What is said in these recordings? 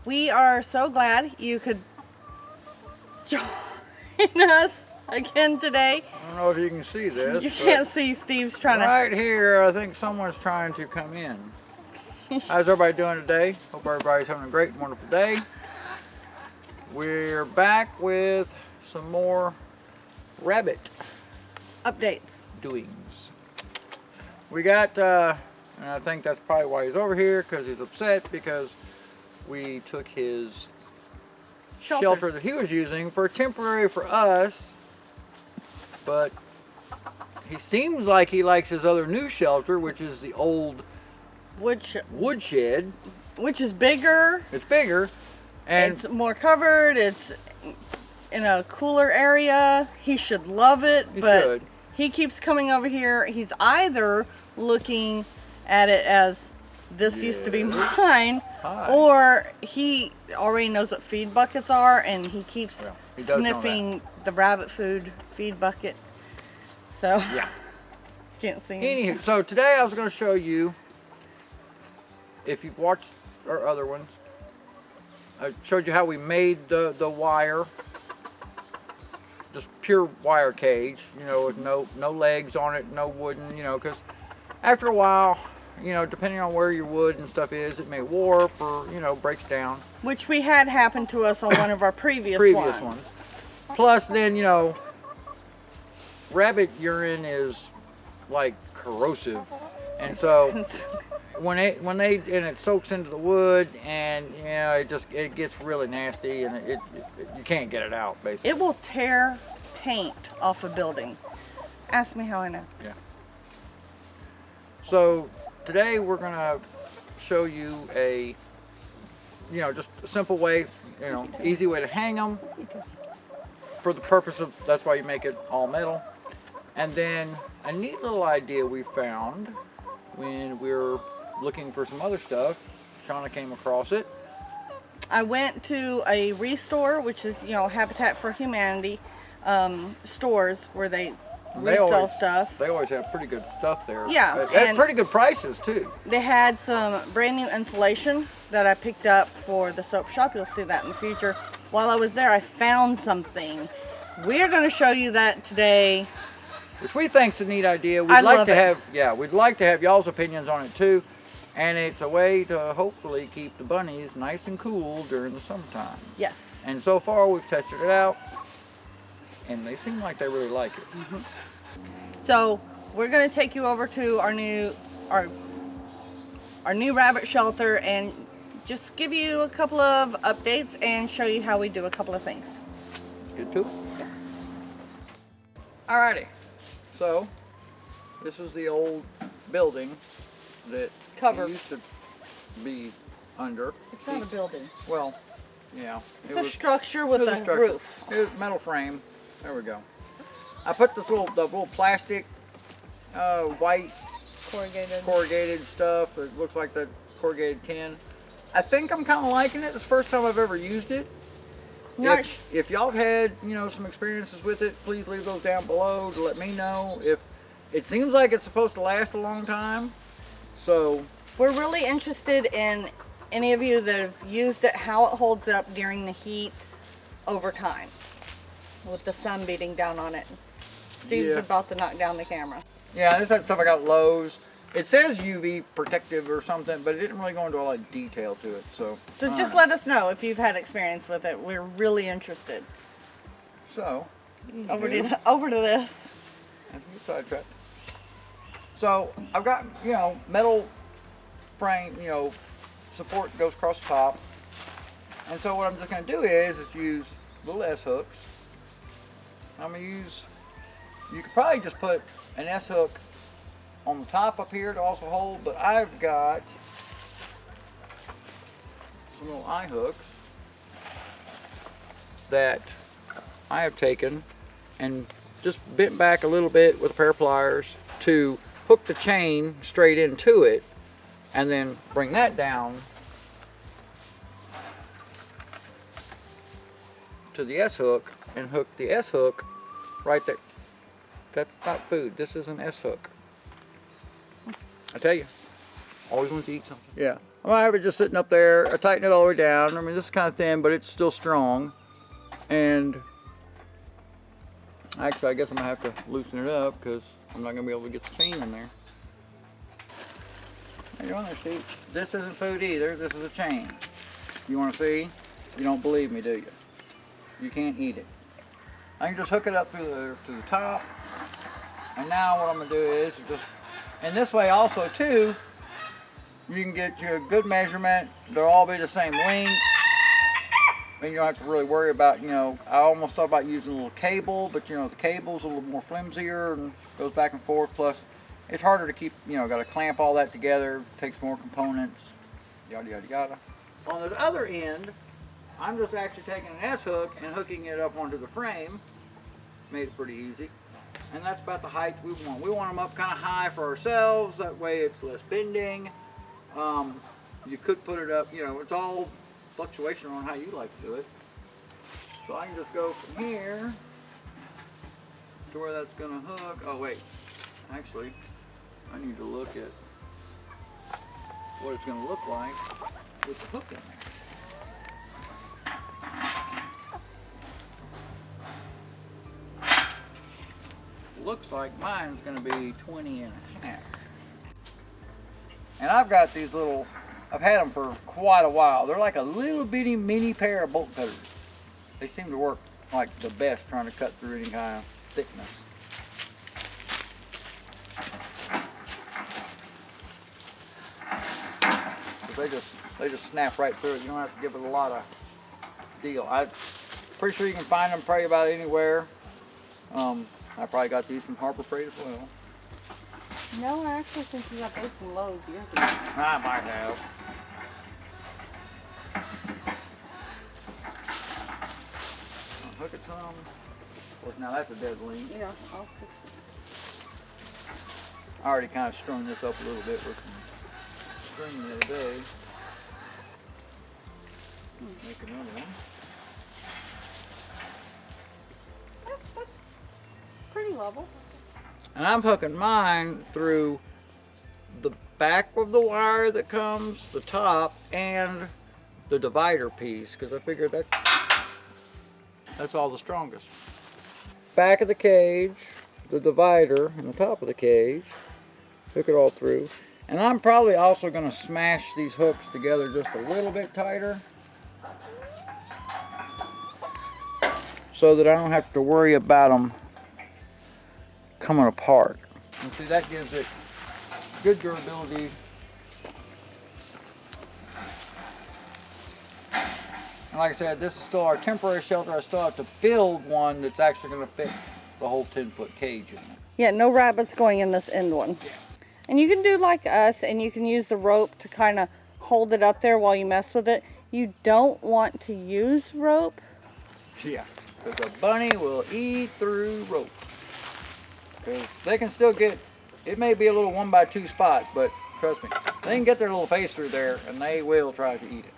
We are so glad you could join us again today. I don't know if you can see this. You can't see Steve's trying right here, I think someone's trying to come in. How's everybody doing today? Hope everybody's having a great, wonderful day. We're back with some more rabbit updates. doings. We got, and I think that's probably why he's over here, because he's upset because we took his shelter that he was using for temporary for us, but he seems like he likes his other new shelter, which is the old woodshed, which is bigger. It's bigger, and it's more covered. It's in a cooler area. He should love it, but he keeps coming over here. He's either looking at it as this used to be mine, or he already knows what feed buckets are, and he keeps sniffing the rabbit food feed bucket. So yeah, can't see him. Anywho, so today I was going to show you, if you've watched our other ones, I showed you how we made the wire, just pure wire cage, you know, with no legs on it, no wooden, you know, because after a while, you know, depending on where your wood and stuff is, it may warp or, you know, breaks down. Which we had happen to us on one of our previous ones. Plus, then, you know, rabbit urine is like corrosive, and so when it soaks into the wood, and you know, it gets really nasty, and you can't get it out basically. It will tear paint off a building. Ask me how I know. Yeah. So today we're gonna show you a, you know, just a simple way, you know, easy way to hang them for the purpose of, that's why you make it all metal. And then a neat little idea we found when we were looking for some other stuff, Shawna came across it. I went to a restore, which is, you know, Habitat for Humanity stores where they resell stuff. They always have pretty good stuff there. Yeah. At pretty good prices too. They had some brand new insulation that I picked up for the soap shop. You'll see that in the future. While I was there, I found something. We're going to show you that today. Which we think's a neat idea. We'd like to have y'all's opinions on it too. And it's a way to hopefully keep the bunnies nice and cool during the summertime. Yes. And so far we've tested it out, and they seem like they really like it. Mm-hmm. So we're going to take you over to our new rabbit shelter and just give you a couple of updates and show you how we do a couple of things. Good too. Yeah. Alrighty. So this is the old building that it used to be under. It's not a building. Well, yeah. It's a structure with a roof. It was metal frame. There we go. I put this little plastic white corrugated stuff. It looks like the corrugated tin. I think I'm kind of liking it. It's the first time I've ever used it. If y'all have had, you know, some experiences with it, please leave those down below to let me know. If it seems like it's supposed to last a long time, so we're really interested in any of you that have used it, how it holds up during the heat over time with the sun beating down on it. Steve's about to knock down the camera. Yeah, this is that stuff I got at Lowe's. It says UV protective or something, but it didn't really go into a lot of detail to it. So just let us know if you've had experience with it. We're really interested. So over to this. Sidetracked. So I've got, you know, metal frame, you know, support that goes across the top. And so what I'm just going to do is use little S hooks. I'm going to use, you could probably just put an S hook on the top up here to also hold, but I've got some little eye hooks that I have taken and just bent back a little bit with a pair of pliers to hook the chain straight into it, and then bring that down to the S hook and hook the S hook right there. That's not food. This is an S hook. I tell you, always wants to eat something. Yeah. I'm gonna have it just sitting up there. I tighten it all the way down. I mean, this is kind of thin, but it's still strong. And actually, I guess I'm gonna have to loosen it up because I'm not gonna be able to get the chain in there. How you on there, Steve? This isn't food either. This is a chain. You want to see? You don't believe me, do you? You can't eat it. I can just hook it up to the top. And now what I'm gonna do is just, and this way also too, you can get you a good measurement. They'll all be the same length. And you don't have to really worry about, you know, I almost thought about using a little cable, but you know, the cable's a little more flimsier and goes back and forth. Plus, it's harder to keep, you know, got to clamp all that together, takes more components, yada, yada, yada. On the other end, I'm just actually taking an S-hook and hooking it up onto the frame. Made it pretty easy. And that's about the height we want. We want them up kind of high for ourselves. That way it's less bending. You could put it up, you know, it's all fluctuation on how you like to do it. So I can just go from here to where that's going to hook. Oh wait, actually I need to look at what it's going to look like with the hook in there. Looks like mine's going to be 20 and a half. And I've got these little, I've had them for quite a while. They're like a little bitty mini pair of bolt cutters. They seem to work like the best trying to cut through any kind of thickness. But they just snap right through it. You don't have to give it a lot of deal. I'm pretty sure you can find them probably about anywhere. I probably got these from Harbor Freight as well. No, I actually think you got those from Lowe's years ago. I might have. I'll hook it to them. Of course, now that's a dead link. Yeah, I'll fix it. I already kind of strung this up a little bit with some string the other day. Make another one. That's pretty level. And I'm hooking mine through the back of the wire that comes, the top, and the divider piece, because I figured that's all the strongest. Back of the cage, the divider, and the top of the cage, hook it all through. And I'm probably also going to smash these hooks together just a little bit tighter, so that I don't have to worry about them coming apart. And see, that gives it good durability. And like I said, this is still our temporary shelter. I still have to build one that's actually going to fit the whole 10-foot cage in it. Yeah, no rabbits going in this end one. Yeah. And you can do like us, and you can use the rope to kind of hold it up there while you mess with it. You don't want to use rope. Yeah, because a bunny will eat through rope. Because they can still get, it may be a little 1x2 spot, but trust me, they can get their little face through there and they will try to eat it.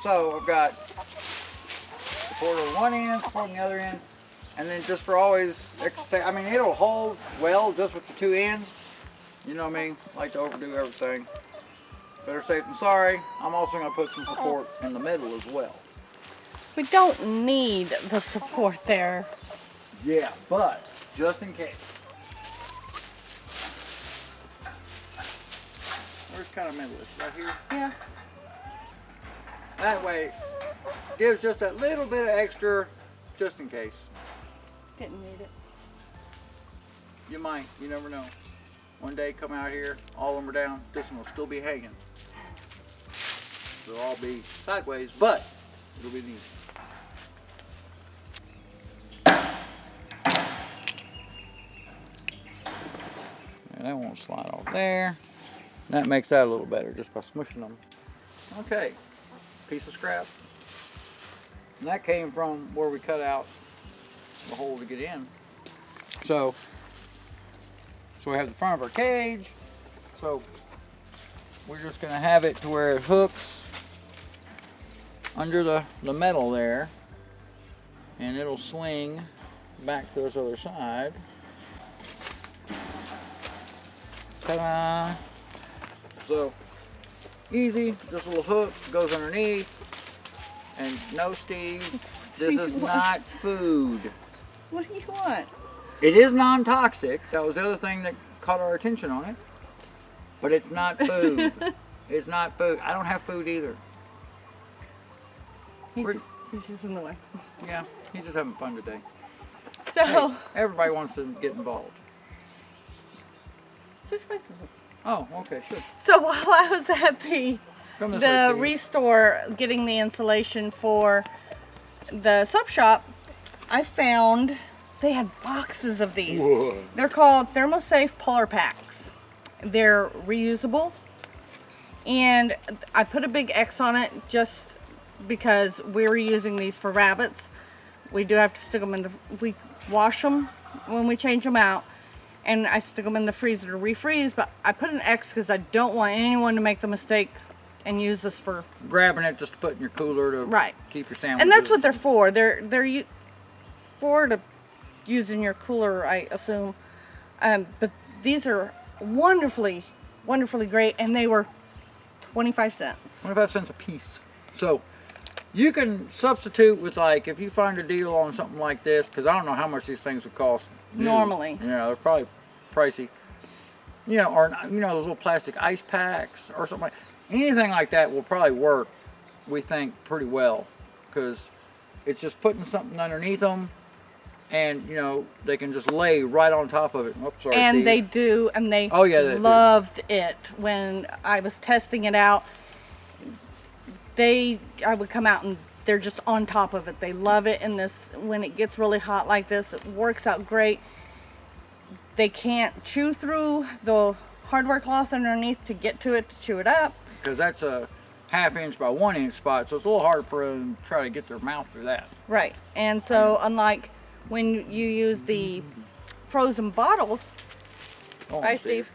So I've got support on one end, support on the other end, and then just for always, I mean, it'll hold well just with the two ends. You know what I mean? Like to overdo everything. Better safe than sorry. I'm also going to put some support in the middle as well. We don't need the support there. Yeah, but just in case. Where's kind of middle? Right here? Yeah. That way, gives just that little bit of extra, just in case. Didn't need it. You might, you never know. One day come out here, all of them are down, this one will still be hanging. They'll all be sideways, but it'll be neat. And that won't slide off there. That makes that a little better just by smushing them. Okay, piece of scrap. And that came from where we cut out the hole to get in. So we have the front of our cage. So we're just gonna have it to where it hooks under the metal there, and it'll swing back to this other side. Ta-da! So Easy, just a little hook, goes underneath. And no, Steve, this is not food. What do you want? It is non-toxic. That was the other thing that caught our attention on it. But it's not food. It's not food. I don't have food either. He's just in the way. Yeah, he's just having fun today. So hey, everybody wants to get involved. Switch places. Oh, okay, sure. So while I was at the restore getting the insulation for the sub shop, I found they had boxes of these. Whoa. They're called ThermoSafe Polar Packs. They're reusable, and I put a big X on it just because we're using these for rabbits. We do have to stick them in we wash them when we change them out, and I stick them in the freezer to refreeze, but I put an X because I don't want anyone to make the mistake and use this for grabbing it just to put in your cooler to keep your sandwiches. And that's what they're for. They're for to use in your cooler, I assume. But these are wonderfully great, and they were 25 cents. 25 cents a piece. So you can substitute with, like, if you find a deal on something like this, because I don't know how much these things would cost normally. You know, they're probably pricey. You know, or you know, those little plastic ice packs or something like. Anything like that will probably work, we think, pretty well, because it's just putting something underneath them, and you know they can just lay right on top of it. Oops, sorry, and Steve. they do, and they loved it when I was testing it out. I would come out and they're just on top of it. They love it, and this when it gets really hot like this, it works out great. They can't chew through the hardware cloth underneath to get to it to chew it up. Because that's a 1/2 inch by 1 inch spot, so it's a little hard for them to try to get their mouth through that. Right, and so unlike when you use the frozen bottles, hi Steve.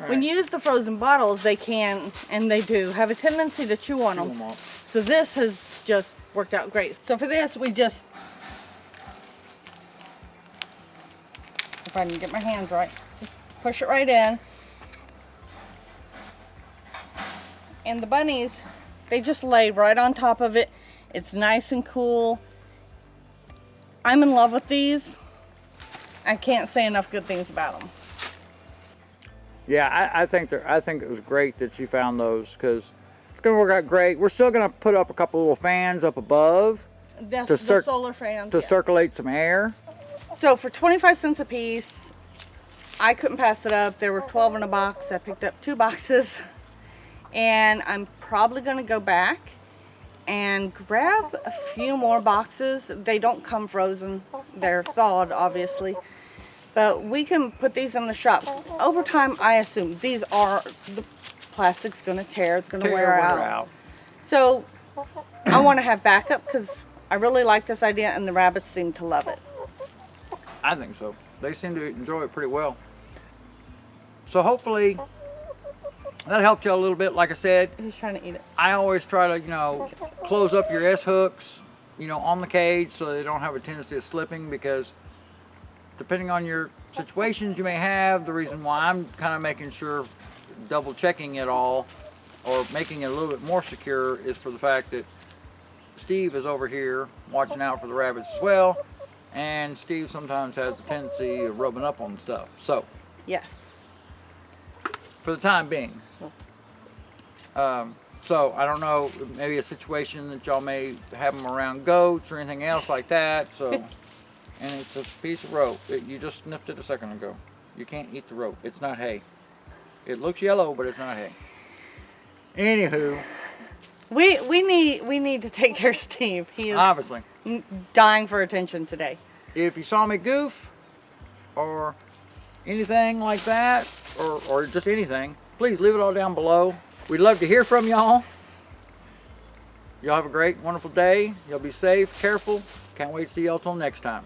Right. When you use the frozen bottles, they can, and they do, have a tendency to chew on them. So this has just worked out great. So for this, we just, if I can get my hands right, just push it right in. And the bunnies, they just lay right on top of it. It's nice and cool. I'm in love with these. I can't say enough good things about them. Yeah, I think it was great that you found those, because it's going to work out great. We're still going to put up a couple little fans up above. That's the solar fans. To circulate some air. So for 25 cents a piece, I couldn't pass it up. There were 12 in a box. I picked up 2 boxes. And I'm probably going to go back and grab a few more boxes. They don't come frozen. They're thawed, obviously. But we can put these in the shop. Over time, I assume the plastic's going to tear. It's going to wear out. So I want to have backup because I really like this idea, and the rabbits seem to love it. I think so. They seem to enjoy it pretty well. So hopefully that helped you a little bit. Like I said, he's trying to eat it. I always try to, you know, close up your S-hooks, you know, on the cage so they don't have a tendency of slipping, because depending on your situations you may have, the reason why I'm kind of making sure, double checking it all, or making it a little bit more secure, is for the fact that Steve is over here watching out for the rabbits as well, and Steve sometimes has a tendency of rubbing up on stuff. So, yes, for the time being. So I don't know, maybe a situation that y'all may have them around goats or anything else like that. So, and it's a piece of rope. You just sniffed it a second ago. You can't eat the rope. It's not hay. It looks yellow, but it's not hay. Anywho, we need to take care of Steve. He is obviously dying for attention today. If you saw me goof or anything like that, or just anything, please leave it all down below. We'd love to hear from y'all. Y'all have a great, wonderful day. Y'all be safe, careful. Can't wait to see y'all till next time.